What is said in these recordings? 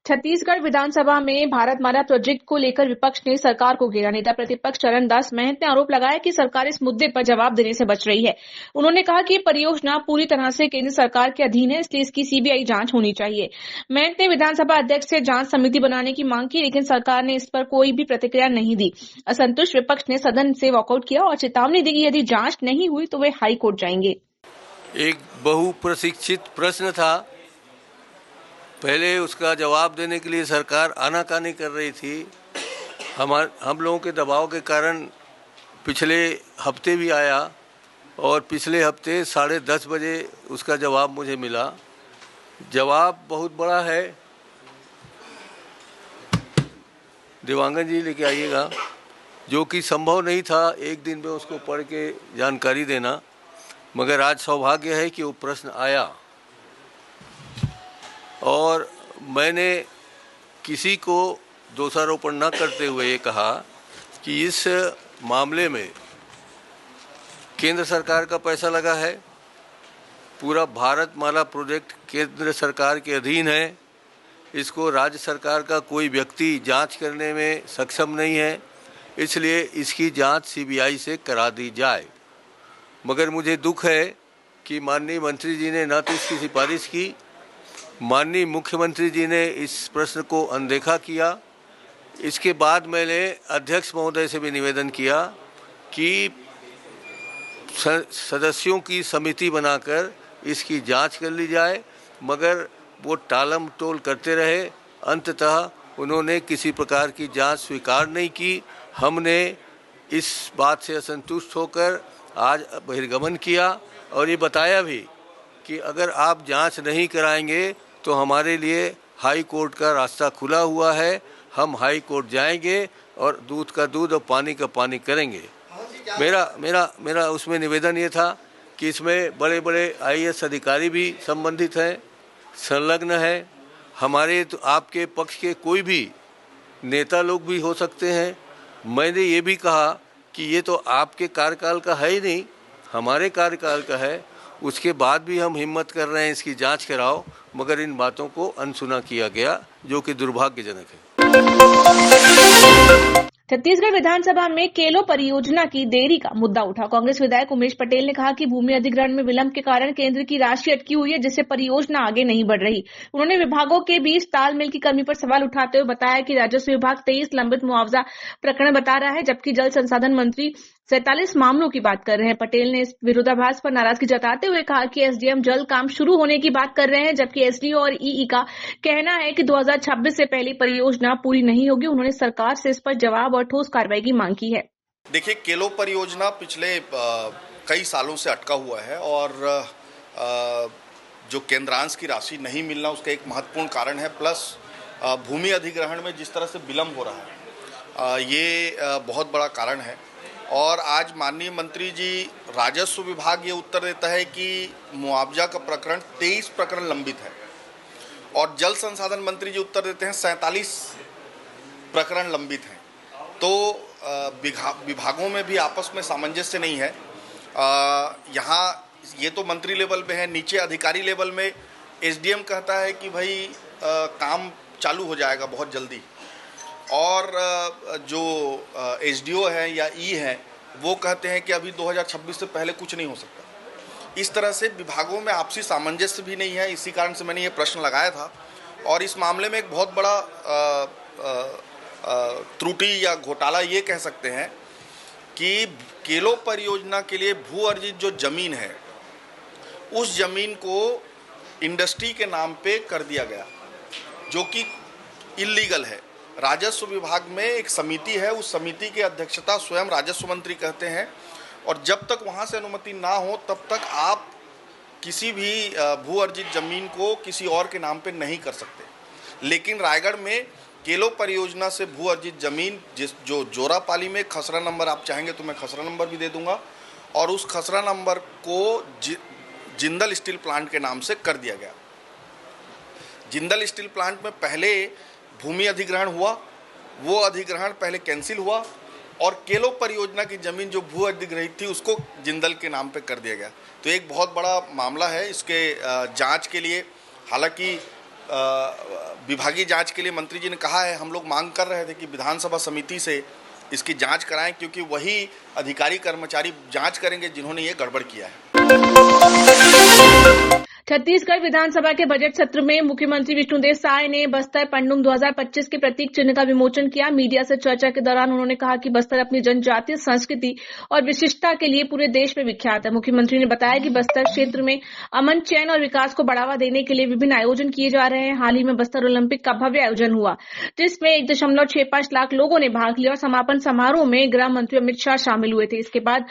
छत्तीसगढ़ विधानसभा में भारतमाला प्रोजेक्ट को लेकर विपक्ष ने सरकार को घेरा। नेता प्रतिपक्ष चरणदास महंत ने आरोप लगाया कि सरकार इस मुद्दे पर जवाब देने से बच रही है। उन्होंने कहा कि ये परियोजना पूरी तरह से केंद्र सरकार के अधीन है, इसलिए इसकी सीबीआई जांच होनी चाहिए। महंत ने विधानसभा अध्यक्ष से जांच समिति बनाने की मांग की, लेकिन सरकार ने इस पर कोई भी प्रतिक्रिया नहीं दी। असंतुष्ट विपक्ष ने सदन से वॉकआउट किया और चेतावनी दी कि यदि जांच नहीं हुई तो वे हाई कोर्ट जाएंगे। एक बहुप्रतीक्षित प्रश्न था। पहले उसका जवाब देने के लिए सरकार आनाकानी कर रही थी। हम लोगों के दबाव के कारण पिछले हफ्ते भी आया और पिछले हफ्ते 10:30 बजे उसका जवाब मुझे मिला। जवाब बहुत बड़ा है। दिवांगन जी लेके आइएगा, जो कि संभव नहीं था एक दिन में उसको पढ़ के जानकारी देना, मगर आज सौभाग्य है कि वो प्रश्न आया। और मैंने किसी को दोषारोपण न करते हुए ये कहा कि इस मामले में केंद्र सरकार का पैसा लगा है। पूरा भारतमाला प्रोजेक्ट केंद्र सरकार के अधीन है। इसको राज्य सरकार का कोई व्यक्ति जांच करने में सक्षम नहीं है, इसलिए इसकी जांच सीबीआई से करा दी जाए। मगर मुझे दुख है कि माननीय मंत्री जी ने न तो इसकी सिफारिश की, माननीय मुख्यमंत्री जी ने इस प्रश्न को अनदेखा किया। इसके बाद मैंने अध्यक्ष महोदय से भी निवेदन किया कि सदस्यों की समिति बनाकर इसकी जांच कर ली जाए, मगर वो टालम टोल करते रहे। अंततः उन्होंने किसी प्रकार की जांच स्वीकार नहीं की। हमने इस बात से असंतुष्ट होकर आज बहिर्गमन किया और ये बताया भी कि अगर आप जांच नहीं कराएंगे तो हमारे लिए हाई कोर्ट का रास्ता खुला हुआ है। हम हाई कोर्ट जाएंगे और दूध का दूध और पानी का पानी करेंगे। मेरा उसमें निवेदन ये था कि इसमें बड़े बड़े आईएएस अधिकारी भी संबंधित हैं, संलग्न हैं। हमारे तो आपके पक्ष के कोई भी नेता लोग भी हो सकते हैं। मैंने ये भी कहा कि ये तो आपके कार्यकाल का है ही नहीं, हमारे कार्यकाल का है। उसके बाद भी हम हिम्मत कर रहे हैं इसकी जांच कराओ, मगर इन बातों को अनसुना किया गया, जो कि दुर्भाग्यजनक है। छत्तीसगढ़ विधानसभा में केलो परियोजना की देरी का मुद्दा उठा। कांग्रेस विधायक उमेश पटेल ने कहा कि भूमि अधिग्रहण में विलंब के कारण केंद्र की राशि अटकी हुई है, जिससे परियोजना आगे नहीं बढ़ रही। उन्होंने विभागों के बीच तालमेल की कमी पर सवाल उठाते हुए बताया कि राजस्व विभाग 23 लंबित मुआवजा प्रकरण बता रहा है, जबकि जल संसाधन मंत्री 47 मामलों की बात कर रहे हैं। पटेल ने इस विरोधाभास पर नाराजगी जताते हुए कहा कि एसडीएम जल्द काम शुरू होने की बात कर रहे हैं, जबकि एसडीओ और ईई का कहना है कि 2026 से पहले परियोजना पूरी नहीं होगी। उन्होंने सरकार से इस पर जवाब और ठोस कार्रवाई की मांग की है। देखिए, केलो परियोजना पिछले कई सालों से अटका हुआ है और जो केंद्रांश की राशि नहीं मिलना उसका एक महत्वपूर्ण कारण है। प्लस भूमि अधिग्रहण में जिस तरह से विलंब हो रहा है, ये बहुत बड़ा कारण है। और आज माननीय मंत्री जी, राजस्व विभाग ये उत्तर देता है कि मुआवजा का प्रकरण 23 प्रकरण लंबित है, और जल संसाधन मंत्री जी उत्तर देते हैं 47 प्रकरण लंबित हैं। तो विभागों में भी आपस में सामंजस्य नहीं है। यहाँ ये तो मंत्री लेवल पे है, नीचे अधिकारी लेवल में एसडीएम कहता है कि भाई काम चालू हो जाएगा बहुत जल्दी, और जो एसडीओ है या ई है वो कहते हैं कि अभी 2026 से पहले कुछ नहीं हो सकता। इस तरह से विभागों में आपसी सामंजस्य भी नहीं है। इसी कारण से मैंने ये प्रश्न लगाया था। और इस मामले में एक बहुत बड़ा त्रुटि या घोटाला ये कह सकते हैं कि केलो परियोजना के लिए भू अर्जित जो जमीन है, उस जमीन को इंडस्ट्री के नाम पे कर दिया गया, जो कि इल्लीगल है। राजस्व विभाग में एक समिति है, उस समिति की अध्यक्षता स्वयं राजस्व मंत्री करते हैं, और जब तक वहाँ से अनुमति ना हो तब तक आप किसी भी भू अर्जित जमीन को किसी और के नाम पे नहीं कर सकते। लेकिन रायगढ़ में केलो परियोजना से भू अर्जित जमीन जो जोरापाली में खसरा नंबर, आप चाहेंगे तो मैं खसरा नंबर भी दे दूंगा, और उस खसरा नंबर को जिंदल स्टील प्लांट के नाम से कर दिया गया। जिंदल स्टील प्लांट में पहले भूमि अधिग्रहण हुआ, वो अधिग्रहण पहले कैंसिल हुआ, और केलो परियोजना की जमीन जो भू अधिग्रहित थी उसको जिंदल के नाम पे कर दिया गया। तो एक बहुत बड़ा मामला है। इसके जांच के लिए हालांकि विभागीय जांच के लिए मंत्री जी ने कहा है। हम लोग मांग कर रहे थे कि विधानसभा समिति से इसकी जांच कराएं, क्योंकि वही अधिकारी कर्मचारी जांच करेंगे जिन्होंने ये गड़बड़ किया है। छत्तीसगढ़ विधानसभा के बजट सत्र में मुख्यमंत्री विष्णुदेव साय ने बस्तर पंडुम 2025 के प्रतीक चिन्ह का विमोचन किया। मीडिया से चर्चा के दौरान उन्होंने कहा कि बस्तर अपनी जनजातीय संस्कृति और विशिष्टता के लिए पूरे देश में विख्यात है। मुख्यमंत्री ने बताया कि बस्तर क्षेत्र में अमन, चैन और विकास को बढ़ावा देने के लिए विभिन्न आयोजन किए जा रहे हैं। हाल ही में बस्तर ओलंपिक का भव्य आयोजन हुआ, जिसमें 1.65 लाख लोगों ने भाग लिया और समापन समारोह में गृह मंत्री अमित शाह शामिल हुए थे। इसके बाद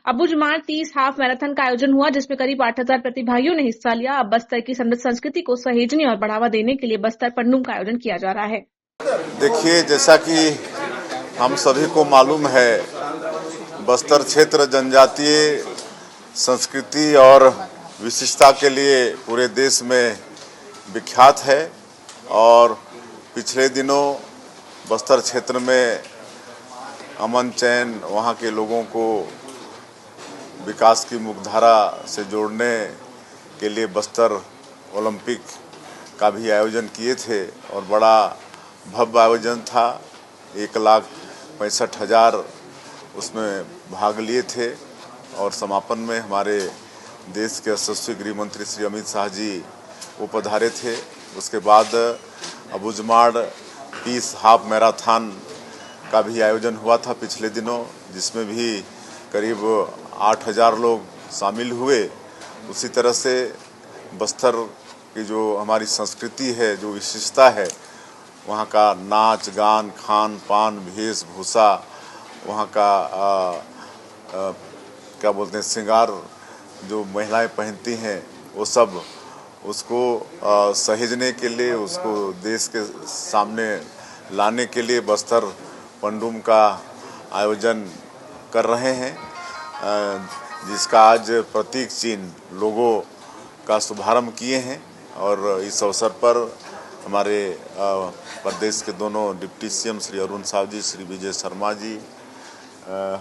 अबुझमाड़ 30 हाफ मैराथन का आयोजन हुआ, जिसमें करीब 8000 प्रतिभागियों ने हिस्सा लिया। अब बस्तर की समृद्ध संस्कृति को सहेजने और बढ़ावा देने के लिए बस्तर पंडुम का आयोजन किया जा रहा है। देखिए, जैसा कि हम सभी को मालूम है, बस्तर क्षेत्र जनजातीय संस्कृति और विशिष्टता के लिए पूरे देश में विख्यात है और पिछले दिनों बस्तर क्षेत्र में अमन, चैन, वहाँ के लोगों को विकास की मुख्यधारा से जोड़ने के लिए बस्तर ओलंपिक का भी आयोजन किए थे और बड़ा भव्य आयोजन था। 1,65,000 उसमें भाग लिए थे और समापन में हमारे देश के यशस्वी गृह मंत्री श्री अमित शाह जी वो पधारे थे। उसके बाद अबुझमाड़ 30 हाफ मैराथन का भी आयोजन हुआ था पिछले दिनों, जिसमें भी करीब 8,000 लोग शामिल हुए। उसी तरह से बस्तर की जो हमारी संस्कृति है, जो विशेषता है, वहाँ का नाच गान, खान पान, वेशभूषा, वहाँ का क्या बोलते हैं श्रृंगार जो महिलाएं पहनती हैं, वो सब उसको सहेजने के लिए, उसको देश के सामने लाने के लिए बस्तर पंडुम का आयोजन कर रहे हैं, जिसका आज प्रतीक चिन्ह लोगो का शुभारंभ किए हैं। और इस अवसर पर हमारे प्रदेश के दोनों डिप्टी सीएम श्री अरुण साव जी, श्री विजय शर्मा जी,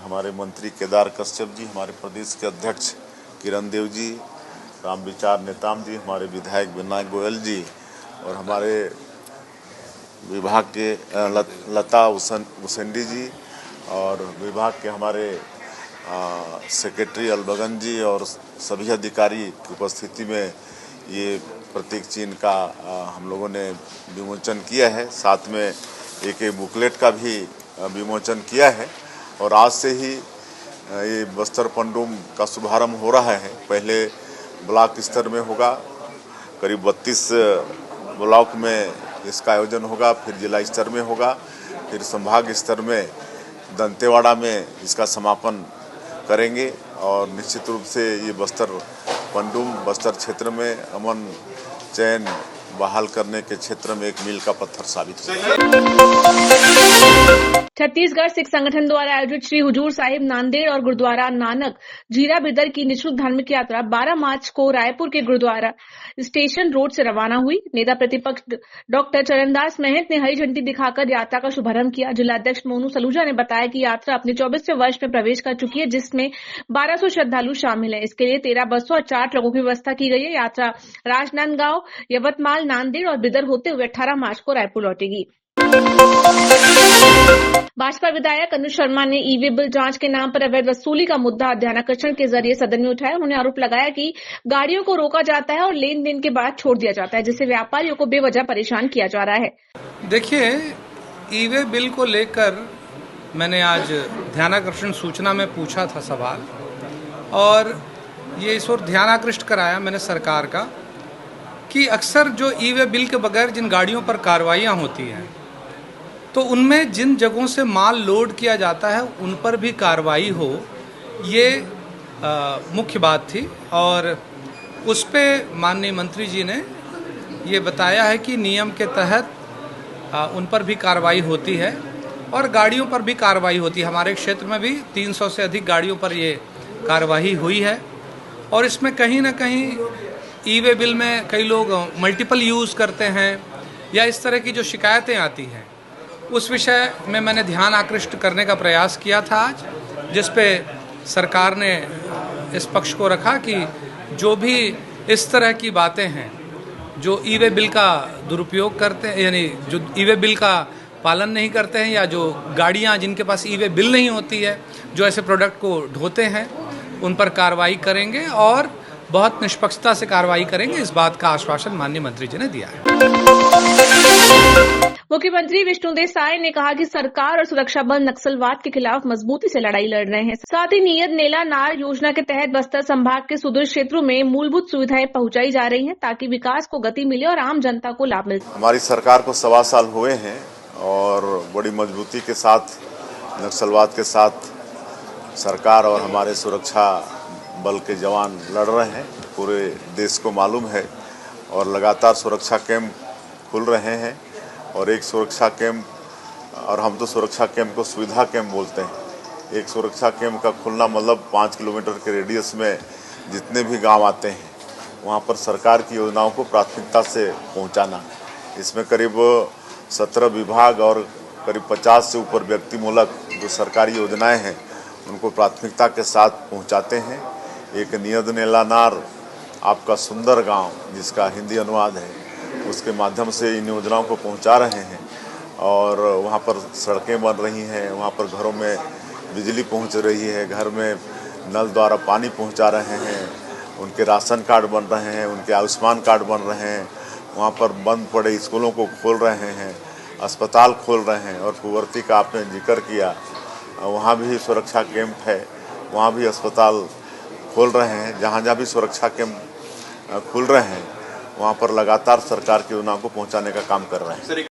हमारे मंत्री केदार कश्यप जी, हमारे प्रदेश के अध्यक्ष किरण देव जी, राम विचार नेताम जी, हमारे विधायक विनायक गोयल जी और हमारे विभाग के लता उसेंडी जी और विभाग के हमारे सेक्रेटरी अलबगन जी और सभी अधिकारी की उपस्थिति में ये प्रतीक चिन्ह का हम लोगों ने विमोचन किया है। साथ में एक बुकलेट का भी विमोचन किया है और आज से ही ये बस्तर पंडुम का शुभारंभ हो रहा है। पहले ब्लॉक स्तर में होगा, करीब 32 ब्लॉक में इसका आयोजन होगा, फिर जिला स्तर में होगा, फिर संभाग स्तर में दंतेवाड़ा में इसका समापन करेंगे और निश्चित रूप से ये बस्तर पंडुम बस्तर क्षेत्र में अमन चैन बहाल करने के क्षेत्र में एक मील का पत्थर साबित होगा। छत्तीसगढ़ सिख संगठन द्वारा आयोजित श्री हुजूर साहिब नांदेड़ और गुरुद्वारा नानक जीरा बिदर की निःशुल्क धार्मिक यात्रा 12 मार्च को रायपुर के गुरुद्वारा स्टेशन रोड से रवाना हुई। नेता प्रतिपक्ष डॉक्टर चरणदास महंत ने हरी झंडी दिखाकर यात्रा का शुभारंभ किया। जिलाध्यक्ष मोनू सलूजा ने बताया कि यात्रा अपने 24वें वर्ष में प्रवेश कर चुकी है, जिसमें 1200 श्रद्धालु शामिल हैं। इसके लिए 13 बसों और 4 ट्रकों की व्यवस्था की गई है। यात्रा राजनांदगांव, यवतमाल, नांदेड़ और बिदर होते हुए 18 मार्च को रायपुर लौटेगी। भाजपा विधायक अनुज शर्मा ने ई-वे बिल जांच के नाम पर अवैध वसूली का मुद्दा ध्यानाकर्षण के जरिए सदन में उठाया। उन्होंने आरोप लगाया कि गाड़ियों को रोका जाता है और लेन देन के बाद छोड़ दिया जाता है, जिससे व्यापारियों को बेवजह परेशान किया जा रहा है। देखिए, ई-वे बिल को लेकर मैंने आज ध्यानाकर्षण सूचना में पूछा था सवाल, और ये इस ओर ध्यानाकृष्ट कराया मैंने सरकार का कि अक्सर जो ई-वे बिल के बगैर जिन गाड़ियों पर कार्रवाइयाँ होती हैं, तो उनमें जिन जगहों से माल लोड किया जाता है उन पर भी कार्रवाई हो, ये मुख्य बात थी। और उस पे माननीय मंत्री जी ने ये बताया है कि नियम के तहत उन पर भी कार्रवाई होती है और गाड़ियों पर भी कार्रवाई होती है। हमारे क्षेत्र में भी 300 से अधिक गाड़ियों पर ये कार्रवाई हुई है। और इसमें कहीं ना कहीं ई-वे बिल में कई लोग मल्टीपल यूज़ करते हैं या इस तरह की जो शिकायतें आती हैं, उस विषय में मैंने ध्यान आकृष्ट करने का प्रयास किया था आज, जिस पे सरकार ने इस पक्ष को रखा कि जो भी इस तरह की बातें हैं जो ई वे बिल का दुरुपयोग करते हैं, यानी जो ई वे बिल का पालन नहीं करते हैं, या जो गाड़ियां जिनके पास ई वे बिल नहीं होती है जो ऐसे प्रोडक्ट को ढोते हैं, उन पर कार्रवाई करेंगे और बहुत निष्पक्षता से कार्रवाई करेंगे। इस बात का आश्वासन माननीय मंत्री जी ने दिया है। मुख्यमंत्री विष्णुदेव साय ने कहा कि सरकार और सुरक्षा बल नक्सलवाद के खिलाफ मजबूती से लड़ाई लड़ रहे हैं। साथ ही नियत नेला नार योजना के तहत बस्तर संभाग के सुदूर क्षेत्रों में मूलभूत सुविधाएं पहुंचाई जा रही हैं ताकि विकास को गति मिले और आम जनता को लाभ मिले। हमारी सरकार को 1.25 साल हुए हैं और बड़ी मजबूती के साथ नक्सलवाद के साथ सरकार और हमारे सुरक्षा बल के जवान लड़ रहे हैं। पूरे देश को मालूम है और लगातार सुरक्षा कैंप खुल रहे हैं और एक सुरक्षा कैंप, और हम तो सुरक्षा कैंप को सुविधा कैंप बोलते हैं। एक सुरक्षा कैंप का खुलना मतलब 5 किलोमीटर के रेडियस में जितने भी गांव आते हैं वहां पर सरकार की योजनाओं को प्राथमिकता से पहुंचाना। इसमें करीब 17 विभाग और करीब 50 से ऊपर व्यक्तिमूलक जो सरकारी योजनाएं हैं उनको प्राथमिकता के साथ पहुंचाते हैं। एक नियत नेला नार आपका सुंदर गांव, जिसका हिंदी अनुवाद है, उसके माध्यम से इन योजनाओं को पहुंचा रहे हैं और वहां पर सड़कें बन रही हैं, वहां पर घरों में बिजली पहुंच रही है, घर में नल द्वारा पानी पहुंचा रहे हैं, उनके राशन कार्ड बन रहे हैं, उनके आयुष्मान कार्ड बन रहे हैं, वहां पर बंद पड़े स्कूलों को खोल रहे हैं, अस्पताल खोल रहे हैं। और कुंवरती का आपने जिक्र किया, वहाँ भी सुरक्षा कैंप है, वहाँ भी अस्पताल खोल रहे हैं। जहाँ जहाँ भी सुरक्षा कैंप खुल रहे हैं वहाँ पर लगातार सरकार की योजनाओं को पहुँचाने का काम कर रहे हैं।